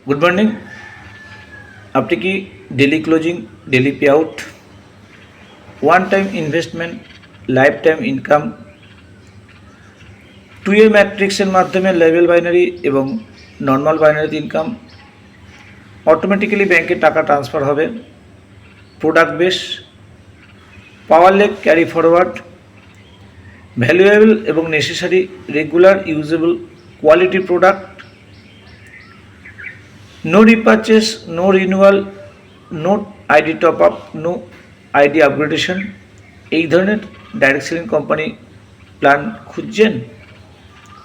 Good morning. আপনি কি daily closing, daily pay out, one time investment, life time income, 2A ম্যাট্রিক্সের মাধ্যমে level binary এবং normal বাইনারিতে ইনকাম, অটোমেটিক্যালি ব্যাংকে টাকা ট্রান্সফার হবে, product base, power leg carry forward, valuable এবং necessary regular usable quality product, no repurchase, no renewal, no ID top up, no ID upgradation, এই ধরনের ডাইরেক্ট সেলিং কোম্পানি প্ল্যান খুঁজছেন?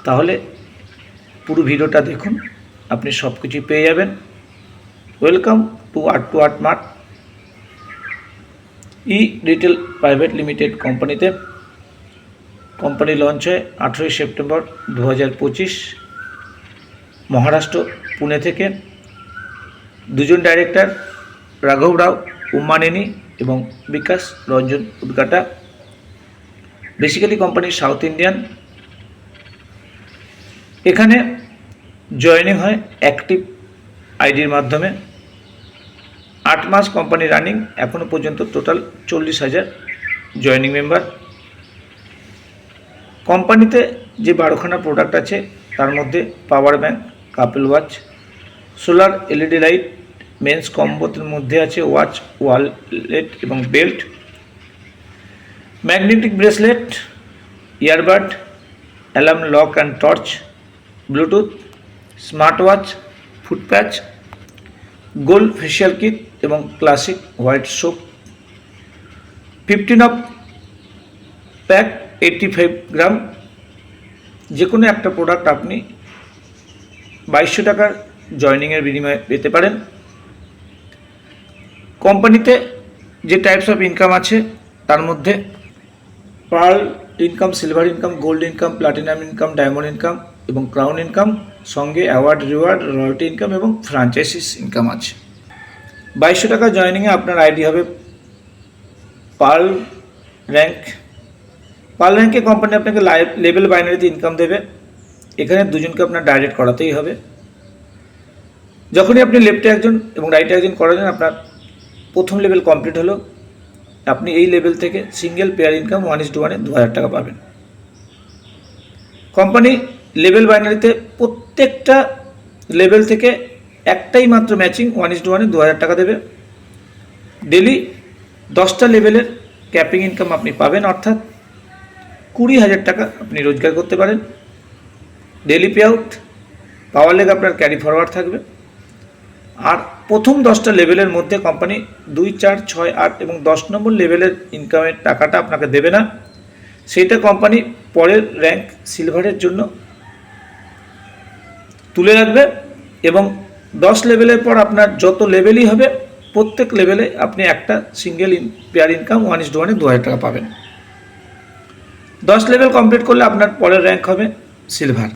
তাহলে পুরো ভিডিওটা দেখুন, আপনি সব কিছু পেয়ে যাবেন। Welcome to art mart E retail private limited কোম্পানিতে। কোম্পানি লঞ্চ হয় 18 সেপ্টেম্বর 2025 মহারাষ্ট্র পুনে থেকে। দুজন ডাইরেক্টর রাঘব রাও উম্মানেনি এবং Bikash Ranjan Udgata. Basically company south Indian. এখানে জয়েনিং হয় অ্যাক্টিভ আইডির মাধ্যমে। 8 মাস কোম্পানি রানিং, এখনও পর্যন্ত টোটাল 40,000 জয়েনিং মেম্বার। কোম্পানিতে যে 12খানা প্রোডাক্ট আছে তার মধ্যে power bank, couple watch, solar LED light, mens কম্বোতের মধ্যে আছে ওয়াচ, ওয়ালেট এবং belt, magnetic bracelet, earbud, alarm lock and torch, bluetooth, smart watch, foot patch, gold facial kit এবং classic white soap. 15 of pack 85 gram. যে কোনো একটা product আপনি 2200 টাকার জয়নিংয়ের বিনিময়ে পেতে পারেন। কোম্পানিতে যে টাইপস অফ ইনকাম আছে তার মধ্যে pearl income, silver income, gold income, platinum income, diamond income এবং ক্রাউন ইনকাম, সঙ্গে অ্যাওয়ার্ড, রিওয়ার্ড, রয়্যালটি ইনকাম এবং ফ্র্যাঞ্চাইজিস ইনকাম আছে। 2200 টাকা জয়নিংয়ে আপনার আইডি হবে পার্ল র্যাঙ্ক। পার্ল র্যাঙ্কে কোম্পানি আপনাকে লেভেল বাইনারিতে ইনকাম দেবে। এখানে দুজনকে আপনার ডাইরেক্ট করাতেই হবে। যখনই আপনি লেফটে একজন এবং রাইটে একজন করাবেন, আপনার প্রথম লেভেল কমপ্লিট হলো। আপনি এই লেভেল থেকে সিঙ্গেল পেয়ার ইনকাম 1:1 2000 টাকা পাবেন। কোম্পানি লেভেল বাইনারিতে প্রত্যেকটা লেভেল থেকে একটাই মাত্র ম্যাচিং 1:1 2000 টাকা দেবে। ডেলি 10টা লেভেলের ক্যাপিং ইনকাম আপনি পাবেন, অর্থাৎ 20,000 টাকা আপনি রোজগার করতে পারেন। ডেলি পে আউট, পাওয়ার লেগ আপনার ক্যারি ফরওয়ার্ড থাকবে। আর প্রথম 10টা লেভেলের মধ্যে কোম্পানি 2, 4, 6, 8 এবং 10 নম্বর লেভেলের ইনকামের টাকাটা আপনাকে দেবে না। সেইটা কোম্পানি পরের র্যাঙ্ক সিলভারের জন্য তুলে রাখবে এবং 10 লেভেলের পর আপনার যত লেভেলই হবে প্রত্যেক লেভেলে আপনি একটা সিঙ্গেল পেয়ার ইনকাম 1:1 2000 টাকা পাবেন। 10 লেভেল কমপ্লিট করলে আপনার পরের র্যাঙ্ক হবে সিলভার।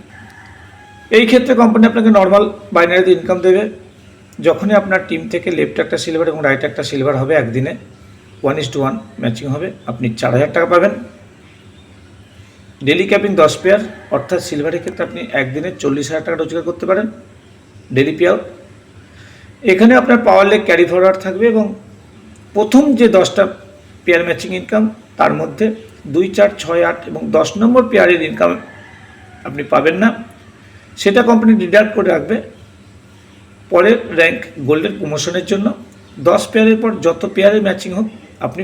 এই ক্ষেত্রে কোম্পানি আপনাকে নর্মাল বাইনারিতে ইনকাম দেবে। যখনই আপনার টিম থেকে লেফট একটা সিলভার এবং রাইট একটা সিলভার হবে, একদিনে 1:1 ম্যাচিং হবে, আপনি 4000 টাকা পাবেন। ডেলি ক্যাপিং 10 পেয়ার, অর্থাৎ সিলভারের ক্ষেত্রে আপনি একদিনে 40,000 টাকা রোজগার করতে পারেন। ডেলি পে আউট, এখানে আপনার পাওয়ার লেগ ক্যারি ফরওয়ার্ড থাকবে এবং প্রথম যে 10টা পেয়ার ম্যাচিং ইনকাম তার মধ্যে 2, 4, 6, 8 এবং 10 নম্বর পেয়ারের ইনকাম আপনি পাবেন না। সেটা কোম্পানি ডিডাক্ট করে রাখবে পরের র্যাঙ্ক গোল্ডের প্রমোশনের জন্য। 10 পেয়ারের পর যত পেয়ারের ম্যাচিং হোক আপনি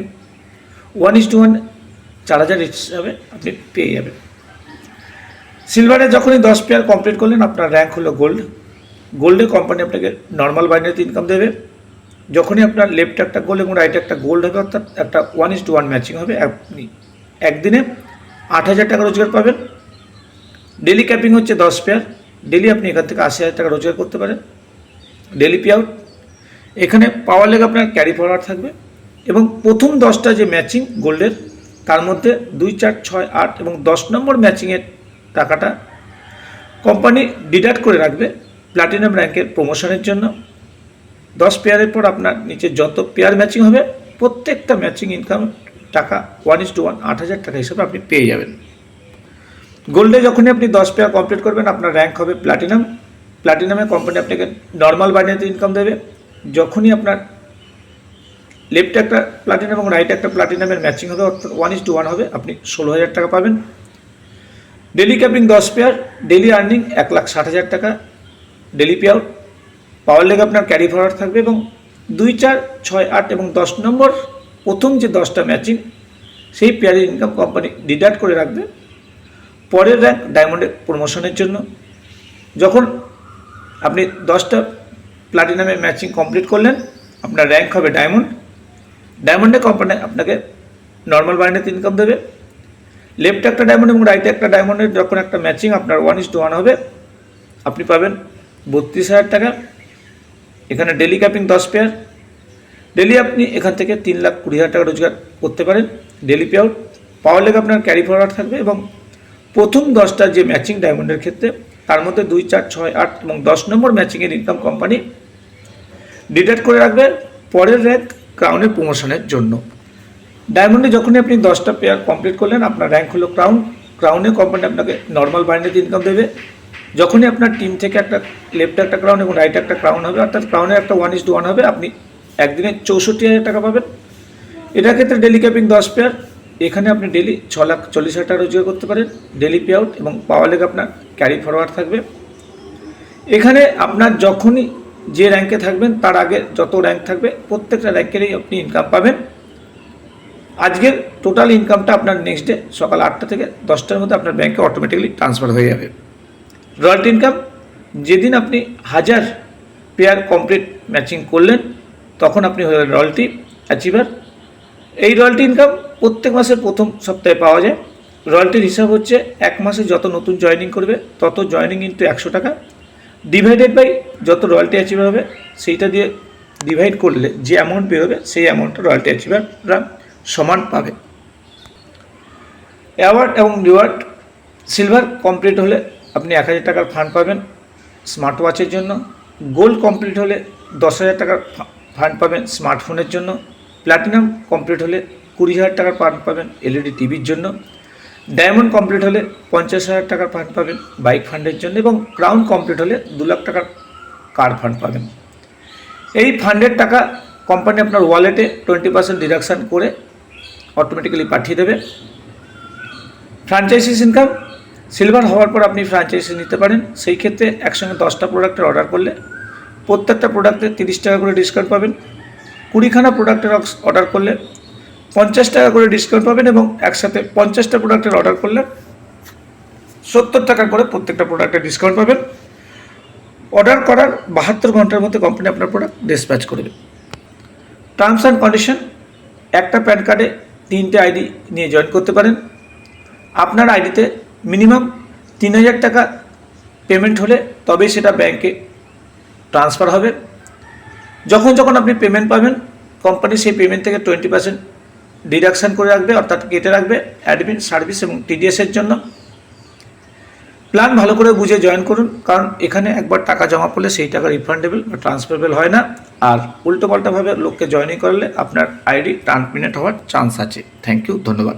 1:1 4000 হিসাবে আপনি পেয়ে যাবেন। সিলভারে যখনই 10 পেয়ার কমপ্লিট করলেন, আপনার র্যাঙ্ক হলো গোল্ড। গোল্ডে কোম্পানি আপনাকে নর্মাল বাইনারিতে ইনকাম দেবে। যখনই আপনার লেফট একটা গোল্ড এবং রাইট একটা গোল্ড হবে, অর্থাৎ একটা 1:1 ম্যাচিং হবে, আপনি একদিনে 8000 টাকা রোজগার পাবেন। ডেলি ক্যাপিং হচ্ছে 10 পেয়ার। ডেলি আপনি এখান থেকে 80,000 টাকা রোজগার করতে পারেন। ডেলি পে আউট, এখানে পাওয়ার লেগ আপনার ক্যারি ফরওয়ার্ড থাকবে এবং প্রথম 10টা যে ম্যাচিং গোল্ডের তার মধ্যে 2, 4, 6, 8 এবং 10 নম্বর ম্যাচিংয়ের টাকাটা কোম্পানি ডিডাক্ট করে রাখবে প্ল্যাটিনাম র্যাঙ্কের প্রমোশনের জন্য। 10 পেয়ারের পর আপনার নিচে যত পেয়ার ম্যাচিং হবে প্রত্যেকটা ম্যাচিং ইনকাম টাকা 1:1 8000 টাকা হিসাবে আপনি পেয়ে যাবেন। গোল্ডে যখনই আপনি 10 পেয়ার কমপ্লিট করবেন, আপনার র্যাঙ্ক হবে প্ল্যাটিনাম। প্লাটিনামে কোম্পানি আপনাকে নর্মাল বাইনারিতে ইনকাম দেবে। যখনই আপনার লেফটে একটা প্লাটিনাম এবং রাইটে একটা প্লাটিনামের ম্যাচিং হবে, অর্থাৎ 1:1 হবে, আপনি 16,000 টাকা পাবেন। Daily capping 10 pair, daily earning 1,60,000 টাকা, ডেলি পে আউট। পাওয়ার লেগ আপনার ক্যারি ফরওয়ার্ড থাকবে এবং 2, 4, 6, 8 এবং 10 নম্বর প্রথম যে 10টা ম্যাচিং সেই পেয়ারের ইনকাম কোম্পানি ডিডাক্ট করে রাখবে পরের র্যাঙ্ক ডায়মন্ডের প্রমোশনের জন্য। যখন আপনি 10টা প্লাটিনামের ম্যাচিং কমপ্লিট করলেন, আপনার র্যাঙ্ক হবে ডায়মন্ড। ডায়মন্ডে কোম্পানি আপনাকে নর্মাল বাইনারিতে ইনকাম দেবে। লেফটে একটা ডায়মন্ড এবং রাইটে একটা ডায়মন্ডের যখন একটা ম্যাচিং আপনার 1:1 হবে, আপনি পাবেন 32,000 টাকা। এখানে ডেলি ক্যাপিং 10 পেয়ার, ডেলি আপনি এখান থেকে 3,20,000 টাকা রোজগার করতে পারেন। ডেলি পে আউট, পাওয়ার লেগ আপনার ক্যারি ফরওয়ার্ড থাকবে এবং প্রথম 10টা যে ম্যাচিং ডায়মন্ডের ক্ষেত্রে তার মধ্যে 2, 4, 6, 8 এবং 10 নম্বর ম্যাচিংয়ের ইনকাম কোম্পানি ডিডাক্ট করে রাখবে পরের র্যাঙ্ক ক্রাউনের প্রমোশনের জন্য। ডায়মন্ডে যখনই আপনি 10টা পেয়ার কমপ্লিট করলেন, আপনার র্যাঙ্ক হলো ক্রাউন। ক্রাউনে কোম্পানি আপনাকে নর্মাল বাইনারিতে ইনকাম দেবে। যখনই আপনার টিম থেকে একটা লেফটে একটা ক্রাউন এবং রাইটে একটা ক্রাউন হবে, অর্থাৎ ক্রাউনের একটা 1:1 হবে, আপনি একদিনে 64,000 টাকা পাবেন। এটার ক্ষেত্রে ডেলি ক্যাপিং 10 পেয়ার, এখানে আপনি ডেলি 6,40,000 টাকা রোজগার করতে পারেন। ডেলি পে আউট এবং পাওয়ার লেগ আপনার ক্যারি ফরওয়ার্ড থাকবে। এখানে আপনার যখনই যে র্যাঙ্কে থাকবেন তার আগে যত র্যাঙ্ক থাকবে প্রত্যেকটা র্যাঙ্কেরই আপনি ইনকাম পাবেন। আজকের টোটাল ইনকামটা আপনার নেক্সট ডে সকাল 8টা থেকে 10টার মধ্যে আপনার ব্যাঙ্কে অটোমেটিক্যালি ট্রান্সফার হয়ে যাবে। রয়্যালটি ইনকাম, যেদিন আপনি 1000 পেয়ার কমপ্লিট ম্যাচিং করলেন তখন আপনি হয়ে গেলেন রয়্যালটি অ্যাচিভার। এই রয়্যালটি ইনকাম প্রত্যেক মাসের প্রথম সপ্তাহে পাওয়া যায়। রয়্যালটির হিসাব হচ্ছে এক মাসে যত নতুন জয়েনিং করবে তত জয়েনিং ইন্টু 100 টাকা ডিভাইডেড বাই যত রয়্যালটি অ্যাচিভার হবে, সেইটা দিয়ে ডিভাইড করলে যে অ্যামাউন্ট বেরোবে সেই অ্যামাউন্টটা রয়্যালটি অ্যাচিভাররা সমান পাবে। অ্যাওয়ার্ড এবং রিওয়ার্ড, সিলভার কমপ্লিট হলে আপনি 1,000 টাকার ফান্ড পাবেন স্মার্ট ওয়াচের জন্য। গোল্ড কমপ্লিট হলে 10,000 টাকার ফান্ড পাবেন স্মার্টফোনের জন্য। প্ল্যাটিনাম কমপ্লিট হলে 20,000 টাকার ফান্ড পাবেন এলইডি টিভির জন্য। ডায়মন্ড কমপ্লিট হলে 50,000 টাকার ফান্ড পাবেন বাইক ফান্ডের জন্য এবং ক্রাউন কমপ্লিট হলে 2 লাখ টাকার কার ফান্ড পাবেন। এই ফান্ডের টাকা কোম্পানি আপনার ওয়ালেটে 20% ডিডাকশান করে অটোমেটিক্যালি পাঠিয়ে দেবে। ফ্র্যাঞ্চাইজিস ইনকাম, সিলভার হওয়ার পর আপনি ফ্র্যাঞ্চাইজি নিতে পারেন। সেই ক্ষেত্রে একসঙ্গে 10টা প্রোডাক্টের অর্ডার করলে প্রত্যেকটা প্রোডাক্টে 30 টাকা করে ডিসকাউন্ট পাবেন। 20খানা প্রোডাক্টের অর্ডার করলে 50 টাকা করে ডিসকাউন্ট পাবেন এবং একসাথে 50টা প্রোডাক্টের অর্ডার করলে 70 টাকা করে প্রত্যেকটা প্রোডাক্টের ডিসকাউন্ট পাবেন। অর্ডার করার 72 ঘন্টার মধ্যে কোম্পানি আপনার প্রোডাক্ট ডিসপ্যাচ করবে। টার্মস অ্যান্ড কন্ডিশন, একটা প্যান কার্ডে 3টে আইডি নিয়ে জয়েন করতে পারেন। আপনার আইডিতে মিনিমাম 3,000 টাকা পেমেন্ট হলে তবেই সেটা ব্যাংকে ট্রান্সফার হবে। যখন যখন আপনি পেমেন্ট পাবেন কোম্পানি সেই পেমেন্ট থেকে 20% ডিডাকশান করে রাখবে, অর্থাৎ কেটে রাখবে অ্যাডমিন সার্ভিস এবং টিডিএসের জন্য। প্ল্যান ভালো করে বুঝে জয়েন করুন, কারণ এখানে একবার টাকা জমা পড়লে সেই টাকা রিফান্ডেবল বা ট্রান্সফারেবল হয় না। আর উল্টোপাল্টাভাবে লোককে জয়েনিং করলে আপনার আইডি টার্মিনেট হওয়ার চান্স আছে। থ্যাংক ইউ, ধন্যবাদ।